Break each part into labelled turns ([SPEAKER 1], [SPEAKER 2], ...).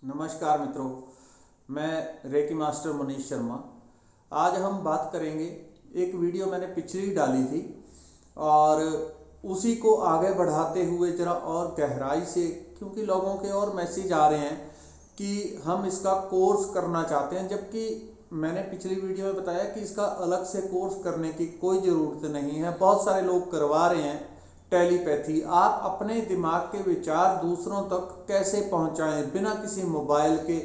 [SPEAKER 1] नमस्कार मित्रों, मैं रेकी मास्टर मनीष शर्मा। आज हम बात करेंगे, एक वीडियो मैंने पिछली डाली थी और उसी को आगे बढ़ाते हुए ज़रा और गहराई से, क्योंकि लोगों के और मैसेज आ रहे हैं कि हम इसका कोर्स करना चाहते हैं, जबकि मैंने पिछली वीडियो में बताया कि इसका अलग से कोर्स करने की कोई ज़रूरत नहीं है। बहुत सारे लोग करवा रहे हैं टेलीपैथी। आप अपने दिमाग के विचार दूसरों तक कैसे पहुंचाएं बिना किसी मोबाइल के,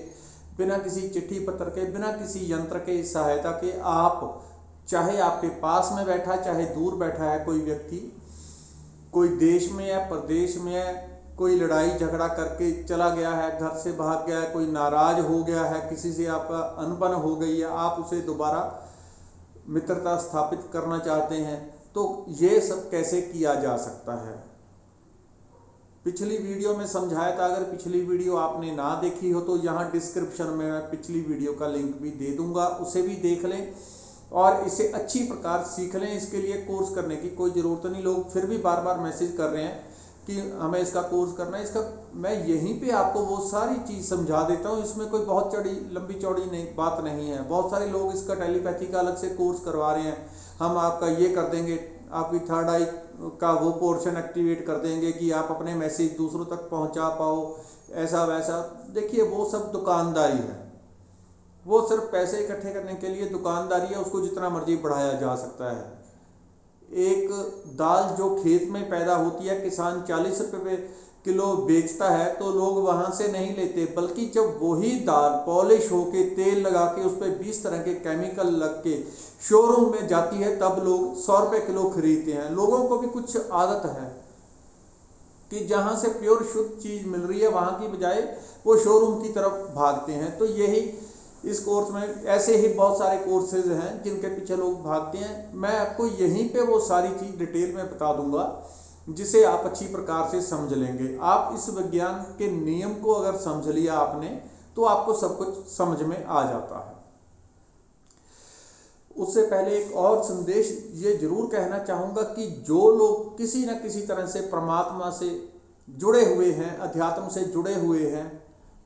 [SPEAKER 1] बिना किसी चिट्ठी पत्र के, बिना किसी यंत्र के सहायता के। आप चाहे आपके पास में बैठा, चाहे दूर बैठा है कोई व्यक्ति, कोई देश में है, प्रदेश में है, कोई लड़ाई झगड़ा करके चला गया है, घर से भाग गया है, कोई नाराज हो गया है, किसी से आपका अनबन हो गई है, आप उसे दोबारा मित्रता स्थापित करना चाहते हैं, तो ये सब कैसे किया जा सकता है। पिछली वीडियो में समझाया था। अगर पिछली वीडियो आपने ना देखी हो तो यहाँ डिस्क्रिप्शन में मैं पिछली वीडियो का लिंक भी दे दूंगा, उसे भी देख लें और इसे अच्छी प्रकार सीख लें। इसके लिए कोर्स करने की कोई ज़रूरत नहीं। लोग फिर भी बार बार मैसेज कर रहे हैं कि हमें इसका कोर्स करना है। इसका मैं यहीं पे आपको वो सारी चीज़ समझा देता हूँ। इसमें कोई बहुत लंबी चौड़ी बात नहीं है। बहुत सारे लोग इसका टेलीपैथी का अलग से कोर्स करवा रहे हैं। हम आपका ये कर देंगे, आपकी थर्ड आई का वो पोर्शन एक्टिवेट कर देंगे कि आप अपने मैसेज दूसरों तक पहुंचा पाओ, ऐसा वैसा। देखिए, वो सब दुकानदारी है। वो सिर्फ पैसे इकट्ठे करने के लिए दुकानदारी है। उसको जितना मर्जी बढ़ाया जा सकता है। एक दाल जो खेत में पैदा होती है, किसान 40 रुपये किलो बेचता है, तो लोग वहां से नहीं लेते, बल्कि जब वही दाल पॉलिश होके तेल लगा के उस पर 20 तरह के केमिकल लग के शोरूम में जाती है, तब लोग 100 रुपये किलो खरीदते हैं। लोगों को भी कुछ आदत है कि जहां से प्योर शुद्ध चीज मिल रही है, वहां की बजाय वो शोरूम की तरफ भागते हैं। तो यही इस कोर्स में, ऐसे ही बहुत सारे कोर्सेज हैं जिनके पीछे लोग भागते हैं। मैं आपको यहीं पे वो सारी चीज डिटेल में बता दूंगा, जिसे आप अच्छी प्रकार से समझ लेंगे। आप इस विज्ञान के नियम को अगर समझ लिया आपने, तो आपको सब कुछ समझ में आ जाता है। उससे पहले एक और संदेश ये जरूर कहना चाहूंगा कि जो लोग किसी न किसी तरह से परमात्मा से जुड़े हुए हैं, अध्यात्म से जुड़े हुए हैं,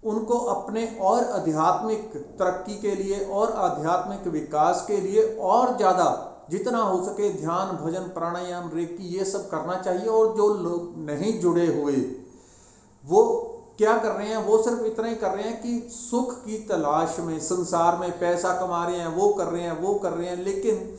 [SPEAKER 1] उनको अपने और आध्यात्मिक तरक्की के लिए और आध्यात्मिक विकास के लिए और ज़्यादा जितना हो सके ध्यान, भजन, प्राणायाम, रेकी, ये सब करना चाहिए। और जो लोग नहीं जुड़े हुए, वो क्या कर रहे हैं? वो सिर्फ इतना ही कर रहे हैं कि सुख की तलाश में संसार में पैसा कमा रहे हैं, वो कर रहे हैं, वो कर रहे हैं, लेकिन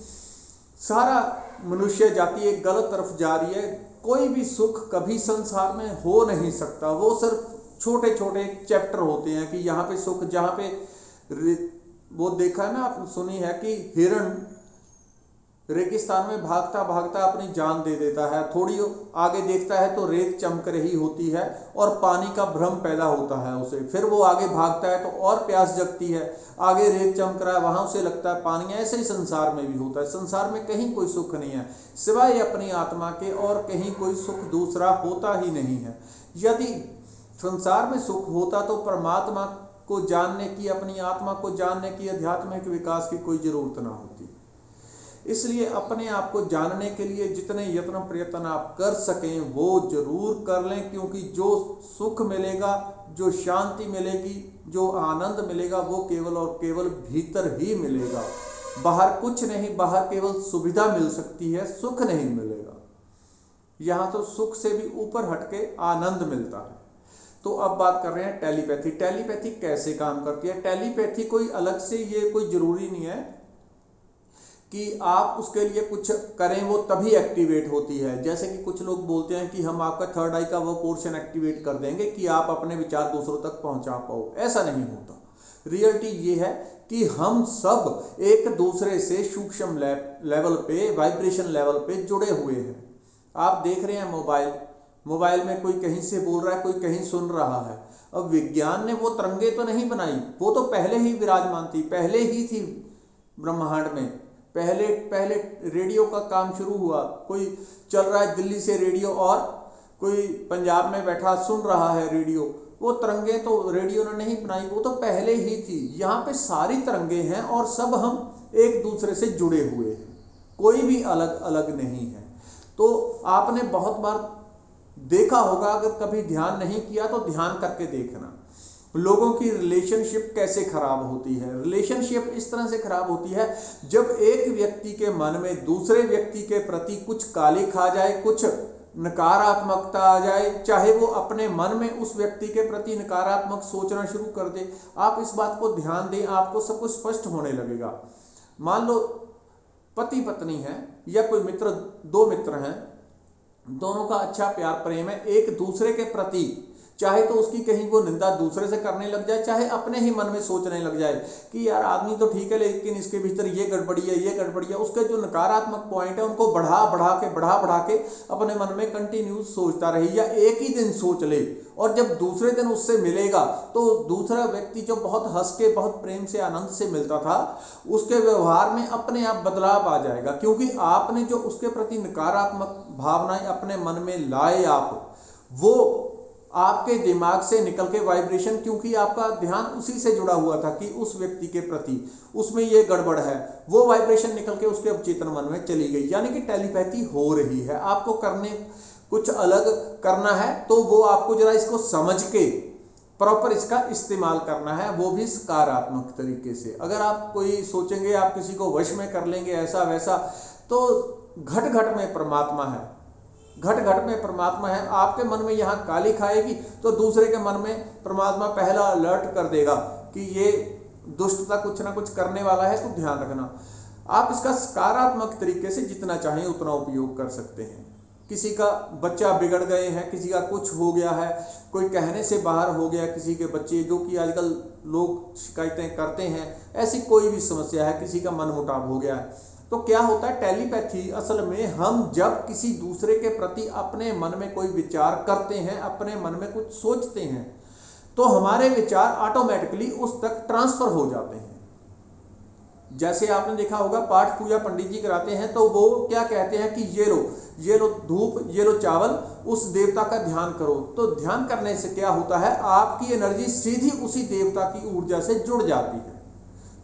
[SPEAKER 1] सारा मनुष्य जाति एक गलत तरफ जा रही है। कोई भी सुख कभी संसार में हो नहीं सकता। वो सिर्फ छोटे छोटे चैप्टर होते हैं कि यहाँ पे सुख, जहाँ पे वो देखा है ना, आप सुनी है कि हिरण रेगिस्तान में भागता भागता अपनी जान दे देता है। थोड़ी आगे देखता है तो रेत चमक रही होती है और पानी का भ्रम पैदा होता है उसे। फिर वो आगे भागता है तो और प्यास जगती है, आगे रेत चमक रहा है, वहां उसे लगता है पानी। ऐसे ही संसार में भी होता है। संसार में कहीं कोई सुख नहीं है सिवाय अपनी आत्मा के, और कहीं कोई सुख दूसरा होता ही नहीं है। यदि संसार में सुख होता तो परमात्मा को जानने की, अपनी आत्मा को जानने की, आध्यात्मिक विकास की कोई जरूरत ना होती। इसलिए अपने आप को जानने के लिए जितने यत्न प्रयत्न आप कर सकें वो जरूर कर लें, क्योंकि जो सुख मिलेगा, जो शांति मिलेगी, जो आनंद मिलेगा, वो केवल और केवल भीतर ही मिलेगा। बाहर कुछ नहीं। बाहर केवल सुविधा मिल सकती है, सुख नहीं मिलेगा। यहाँ तो सुख से भी ऊपर हटके आनंद मिलता है। तो अब बात कर रहे हैं टेलीपैथी। टेलीपैथी कैसे काम करती है? टेलीपैथी कोई अलग से, ये कोई जरूरी नहीं है कि आप उसके लिए कुछ करें वो तभी एक्टिवेट होती है। जैसे कि कुछ लोग बोलते हैं कि हम आपका थर्ड आई का वो पोर्शन एक्टिवेट कर देंगे कि आप अपने विचार दूसरों तक पहुंचा पाओ। ऐसा नहीं होता। रियलिटी ये है कि हम सब एक दूसरे से सूक्ष्म लेवल पे, वाइब्रेशन लेवल पे जुड़े हुए हैं। आप देख रहे हैं मोबाइल में कोई कहीं से बोल रहा है, कोई कहीं सुन रहा है। अब विज्ञान ने वो तरंगे तो नहीं बनाई, वो तो पहले ही विराजमान थी, पहले ही थी ब्रह्मांड में। पहले रेडियो का काम शुरू हुआ। कोई चल रहा है दिल्ली से रेडियो और कोई पंजाब में बैठा सुन रहा है रेडियो। वो तरंगे तो रेडियो ने नहीं बनाई, वो तो पहले ही थी। यहाँ पे सारी तरंगे हैं और सब हम एक दूसरे से जुड़े हुए हैं, कोई भी अलग अलग नहीं है। तो आपने बहुत बार देखा होगा, अगर कभी ध्यान नहीं किया तो ध्यान करके देखना लोगों की रिलेशनशिप कैसे खराब होती है? रिलेशनशिप इस तरह से खराब होती है जब एक व्यक्ति के मन में दूसरे व्यक्ति के प्रति कुछ कालिख आ जाए, कुछ नकारात्मकता आ जाए, चाहे वो अपने मन में उस व्यक्ति के प्रति नकारात्मक सोचना शुरू कर दे। आप इस बात को ध्यान दें, आपको सब कुछ स्पष्ट होने लगेगा। मान लो पति पत्नी है या कोई मित्र, दो मित्र हैं, दोनों का अच्छा प्यार प्रेम है, एक दूसरे के प्रति चाहे तो उसकी कहीं वो निंदा दूसरे से करने लग जाए, चाहे अपने ही मन में सोचने लग जाए कि यार आदमी तो ठीक है लेकिन इसके भीतर ये गड़बड़ी है, ये गड़बड़ी है। उसके जो नकारात्मक पॉइंट है उनको बढ़ा बढ़ा के अपने मन में कंटिन्यू सोचता रहे, या एक ही दिन सोच ले और जब दूसरे दिन उससे मिलेगा तो दूसरा व्यक्ति जो बहुत हंस के बहुत प्रेम से आनंद से मिलता था, उसके व्यवहार में अपने आप बदलाव आ जाएगा, क्योंकि आपने जो उसके प्रति नकारात्मक भावनाएं अपने मन में लाए, आप वो आपके दिमाग से निकल के वाइब्रेशन, क्योंकि आपका ध्यान उसी से जुड़ा हुआ था कि उस व्यक्ति के प्रति उसमें ये गड़बड़ है, वो वाइब्रेशन निकल के उसके अवचेतन मन में चली गई, यानी कि टेलीपैथी हो रही है। आपको करने कुछ अलग करना है तो वो आपको जरा इसको समझ के प्रॉपर इसका इस्तेमाल करना है, वो भी सकारात्मक तरीके से। अगर आप कोई सोचेंगे आप किसी को वश में कर लेंगे ऐसा वैसा, तो घट घट में परमात्मा है, घट घट में परमात्मा है। आपके मन में यहाँ कालिख आएगी तो दूसरे के मन में परमात्मा पहला अलर्ट कर देगा कि ये दुष्टता कुछ ना कुछ करने वाला है, तो ध्यान रखना। आप इसका सकारात्मक तरीके से जितना चाहें उतना उपयोग कर सकते हैं। किसी का बच्चा बिगड़ गए हैं, किसी का कुछ हो गया है, कोई कहने से बाहर हो गया, किसी के बच्चे, जो कि आजकल लोग शिकायतें करते हैं, ऐसी कोई भी समस्या है, किसी का मन मुटाव हो गया है, तो क्या होता है टेलीपैथी असल में हम जब किसी दूसरे के प्रति अपने मन में कोई विचार करते हैं, अपने मन में कुछ सोचते हैं, तो हमारे विचार ऑटोमेटिकली उस तक ट्रांसफर हो जाते हैं। जैसे आपने देखा होगा पाठ पूजा पंडित जी कराते हैं तो वो क्या कहते हैं कि ये लो धूप, ये लो चावल, उस देवता का ध्यान करो। तो ध्यान करने से क्या होता है, आपकी एनर्जी सीधी उसी देवता की ऊर्जा से जुड़ जाती है,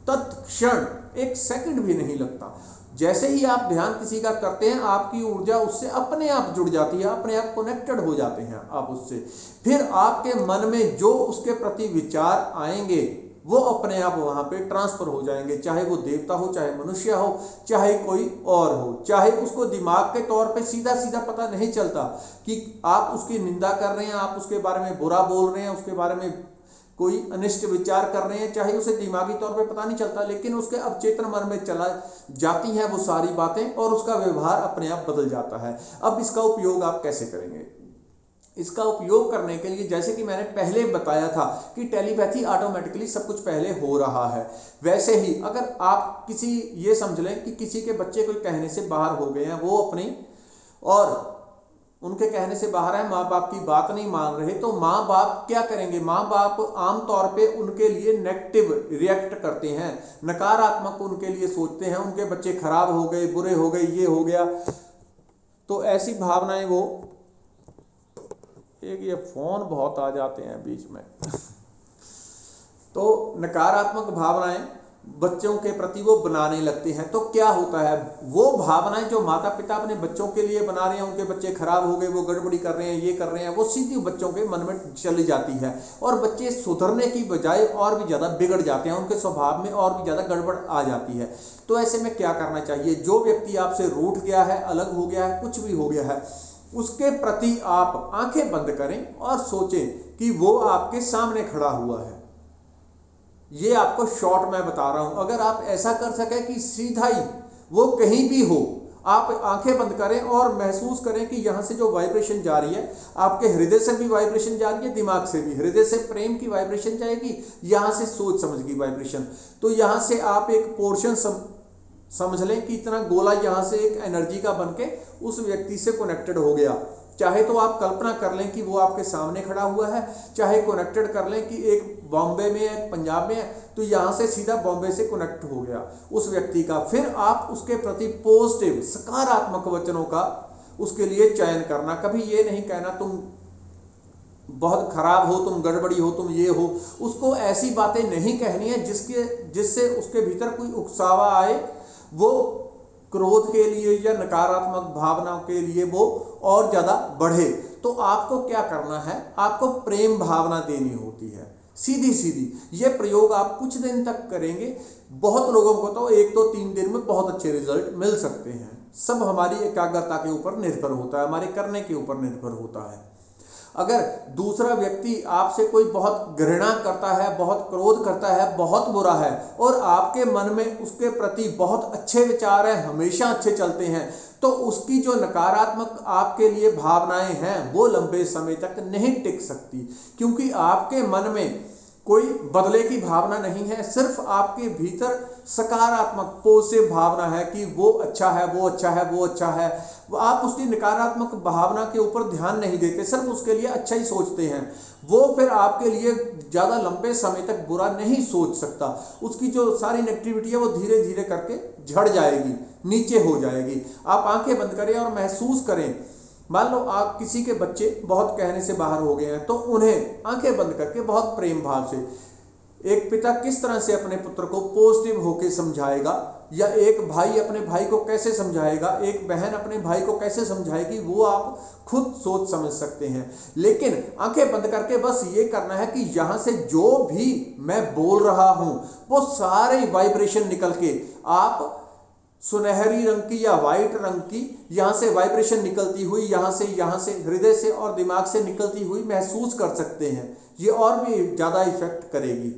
[SPEAKER 1] तत्क्षण, एक सेकंड भी नहीं लगता। जैसे ही आप ध्यान किसी का करते हैं आपकी ऊर्जा उससे अपने आप जुड़ जाती है, अपने आप कनेक्टेड हो जाते हैं आप उससे। फिर आपके मन में जो उसके प्रति विचार आएंगे वो अपने आप वहां पे ट्रांसफर हो जाएंगे, चाहे वो देवता हो, चाहे मनुष्य हो, चाहे कोई और हो, चाहे उसको दिमाग के तौर पे सीधा सीधा पता नहीं चलता कि आप उसकी निंदा कर रहे हैं, आप उसके बारे में बुरा बोल रहे हैं, उसके बारे में कोई अनिष्ट विचार कर रहे हैं, चाहे उसे दिमागी तौर पे पता नहीं चलता, लेकिन उसके अवचेतन मन में चला जाती हैं वो सारी बातें और उसका व्यवहार अपने आप बदल जाता है। अब इसका उपयोग आप कैसे करेंगे? इसका उपयोग करने के लिए जैसे कि मैंने पहले बताया था कि टेलीपैथी ऑटोमेटिकली सब कुछ पहले हो रहा है, वैसे ही अगर आप किसी, ये समझ लें कि किसी के बच्चे कोई कहने से बाहर हो गए हैं, वो अपनी और उनके कहने से बाहर है, माँ बाप की बात नहीं मान रहे, तो माँ बाप क्या करेंगे? माँ बाप आमतौर पे उनके लिए नेगेटिव रिएक्ट करते हैं, नकारात्मक उनके लिए सोचते हैं, उनके बच्चे खराब हो गए, बुरे हो गए, ये हो गया। तो ऐसी भावनाएं वो एक ये फोन बहुत आ जाते हैं बीच में तो नकारात्मक भावनाएं बच्चों के प्रति वो बनाने लगते हैं। तो क्या होता है, वो भावनाएं जो माता पिता अपने बच्चों के लिए बना रहे हैं, उनके बच्चे खराब हो गए, वो गड़बड़ी कर रहे हैं, ये कर रहे हैं, वो सीधी बच्चों के मन में चली जाती है और बच्चे सुधरने की बजाय और भी ज़्यादा बिगड़ जाते हैं, उनके स्वभाव में और भी ज़्यादा गड़बड़ आ जाती है। तो ऐसे में क्या करना चाहिए? जो व्यक्ति आपसे रूठ गया है, अलग हो गया है, कुछ भी हो गया है, उसके प्रति आप आंखें बंद करें और सोचें कि वो आपके सामने खड़ा हुआ है। ये आपको शॉर्ट में बता रहा हूं। अगर आप ऐसा कर सके कि सीधा ही वो कहीं भी हो, आप आंखें बंद करें और महसूस करें कि यहां से जो वाइब्रेशन जा रही है, आपके हृदय से भी वाइब्रेशन जा रही है, दिमाग से भी। हृदय से प्रेम की वाइब्रेशन जाएगी, यहां से सोच समझ की वाइब्रेशन। तो यहां से आप एक पोर्शन समझ लें कि इतना गोला यहां से एक एनर्जी का बनके उस व्यक्ति से कनेक्टेड हो गया। चाहे तो आप कल्पना कर लें कि वो आपके सामने खड़ा हुआ है, चाहे कनेक्टेड कर लें कि एक बॉम्बे में है, पंजाब में है, तो यहां से सीधा बॉम्बे से कनेक्ट हो गया उस व्यक्ति का। फिर आप उसके प्रति पॉजिटिव सकारात्मक वचनों का उसके लिए चयन करना। कभी ये नहीं कहना तुम बहुत खराब हो, तुम गड़बड़ी हो, तुम ये हो। उसको ऐसी बातें नहीं कहनी है जिससे उसके भीतर कोई उकसावा आए, वो क्रोध के लिए या नकारात्मक भावनाओं के लिए वो और ज्यादा बढ़े। तो आपको क्या करना है, आपको प्रेम भावना देनी होती है, सीधी सीधी। ये प्रयोग आप कुछ दिन तक करेंगे, बहुत लोगों को तो 1 तो 3 दिन में बहुत अच्छे रिजल्ट मिल सकते हैं। सब हमारी एकाग्रता के ऊपर निर्भर होता है, हमारे करने के ऊपर निर्भर होता है। अगर दूसरा व्यक्ति आपसे कोई बहुत घृणा करता है, बहुत क्रोध करता है, बहुत बुरा है, और आपके मन में उसके प्रति बहुत अच्छे विचार हैं, हमेशा अच्छे चलते हैं, तो उसकी जो नकारात्मक आपके लिए भावनाएं हैं वो लंबे समय तक नहीं टिक सकती, क्योंकि आपके मन में कोई बदले की भावना नहीं है, सिर्फ आपके भीतर सकारात्मक पॉजिटिव भावना है कि वो अच्छा है, वो अच्छा है, वो अच्छा है। आप उसकी नकारात्मक भावना के ऊपर ध्यान नहीं देते, सिर्फ उसके लिए अच्छा ही सोचते हैं। वो फिर आपके लिए ज़्यादा लंबे समय तक बुरा नहीं सोच सकता। उसकी जो सारी नेगेटिविटी है वो धीरे धीरे करके झड़ जाएगी, नीचे हो जाएगी। आप आंखें बंद करें और महसूस करें, मान लो आप किसी के बच्चे बहुत कहने से बाहर हो गए हैं, तो उन्हें आंखें बंद करके बहुत प्रेम भाव से एक पिता किस तरह से अपने पुत्र को पॉजिटिव होकर समझाएगा, या एक भाई अपने भाई को कैसे समझाएगा, एक बहन अपने भाई को कैसे समझाएगी, वो आप खुद सोच समझ सकते हैं। लेकिन आंखें बंद करके बस ये करना है कि यहाँ से जो भी मैं बोल रहा हूँ वो सारे वाइब्रेशन निकल के आप सुनहरी रंग की या वाइट रंग की यहाँ से वाइब्रेशन निकलती हुई यहाँ से हृदय से और दिमाग से निकलती हुई महसूस कर सकते हैं। ये और भी ज़्यादा इफेक्ट करेगी।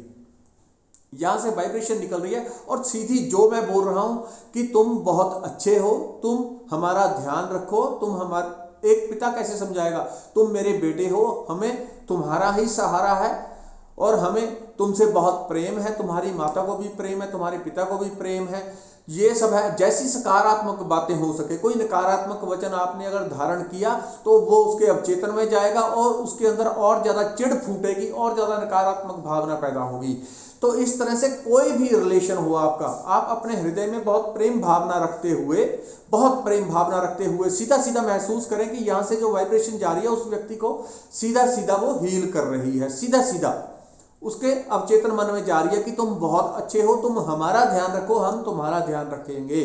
[SPEAKER 1] यहाँ से वाइब्रेशन निकल रही है और सीधी जो मैं बोल रहा हूँ कि तुम बहुत अच्छे हो, तुम हमारा ध्यान रखो, तुम हमारे, एक पिता कैसे समझाएगा, तुम मेरे बेटे हो, हमें तुम्हारा ही सहारा है और हमें तुमसे बहुत प्रेम है, तुम्हारी माता को भी प्रेम है, तुम्हारे पिता को भी प्रेम है, ये सब है। जैसी सकारात्मक बातें हो सके, कोई नकारात्मक वचन आपने अगर धारण किया तो वो उसके अवचेतन में जाएगा और उसके अंदर और ज़्यादा चिढ़ फूटेगी और ज़्यादा नकारात्मक भावना पैदा होगी। तो इस तरह से कोई भी रिलेशन हो आपका, आप अपने हृदय में बहुत प्रेम भावना रखते हुए सीधा सीधा महसूस करें कि यहाँ से जो वाइब्रेशन जा रही है उस व्यक्ति को सीधा सीधा वो हील कर रही है, सीधा सीधा उसके अवचेतन मन में जा रही है कि तुम बहुत अच्छे हो, तुम हमारा ध्यान रखो, हम तुम्हारा ध्यान रखेंगे।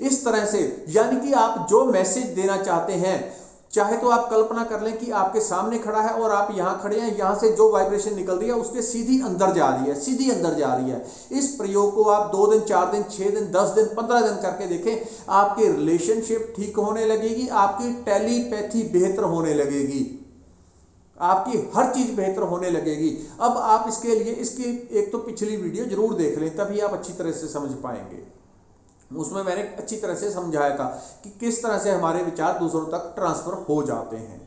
[SPEAKER 1] इस तरह से, यानी कि आप जो मैसेज देना चाहते हैं, चाहे तो आप कल्पना कर लें कि आपके सामने खड़ा है और आप यहाँ खड़े हैं, यहाँ से जो वाइब्रेशन निकल रही है उसके सीधी अंदर जा रही है, सीधी अंदर जा रही है। इस प्रयोग को आप 2 दिन, 4 दिन, 6 दिन, 10 दिन, 15 दिन करके देखें, आपकी रिलेशनशिप ठीक होने लगेगी, आपकी टेलीपैथी बेहतर होने लगेगी, आपकी हर चीज बेहतर होने लगेगी। अब आप इसके लिए इसकी एक तो पिछली वीडियो जरूर देख लें, तभी आप अच्छी तरह से समझ पाएंगे। उसमें मैंने अच्छी तरह से समझाया था कि किस तरह से हमारे विचार दूसरों तक ट्रांसफर हो जाते हैं।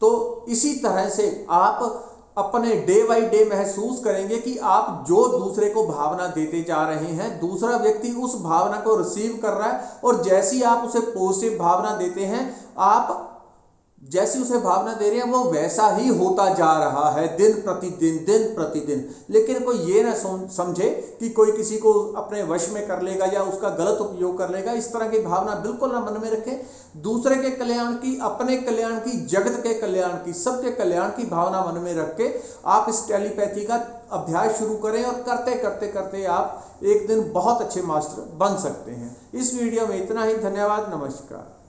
[SPEAKER 1] तो इसी तरह से आप अपने डे बाई डे महसूस करेंगे कि आप जो दूसरे को भावना देते जा रहे हैं, दूसरा व्यक्ति उस भावना को रिसीव कर रहा है, और जैसी आप उसे पॉजिटिव भावना देते हैं, आप जैसी उसे भावना दे रहे हैं वो वैसा ही होता जा रहा है दिन प्रतिदिन। लेकिन कोई ये ना समझे कि कोई किसी को अपने वश में कर लेगा या उसका गलत उपयोग कर लेगा। इस तरह की भावना बिल्कुल ना मन में रखें। दूसरे के कल्याण की, अपने कल्याण की, जगत के कल्याण की, सबके कल्याण की भावना मन में रख के आप इस टेलीपैथी का अभ्यास शुरू करें, और करते आप एक दिन बहुत अच्छे मास्टर बन सकते हैं। इस वीडियो में इतना ही। धन्यवाद, नमस्कार।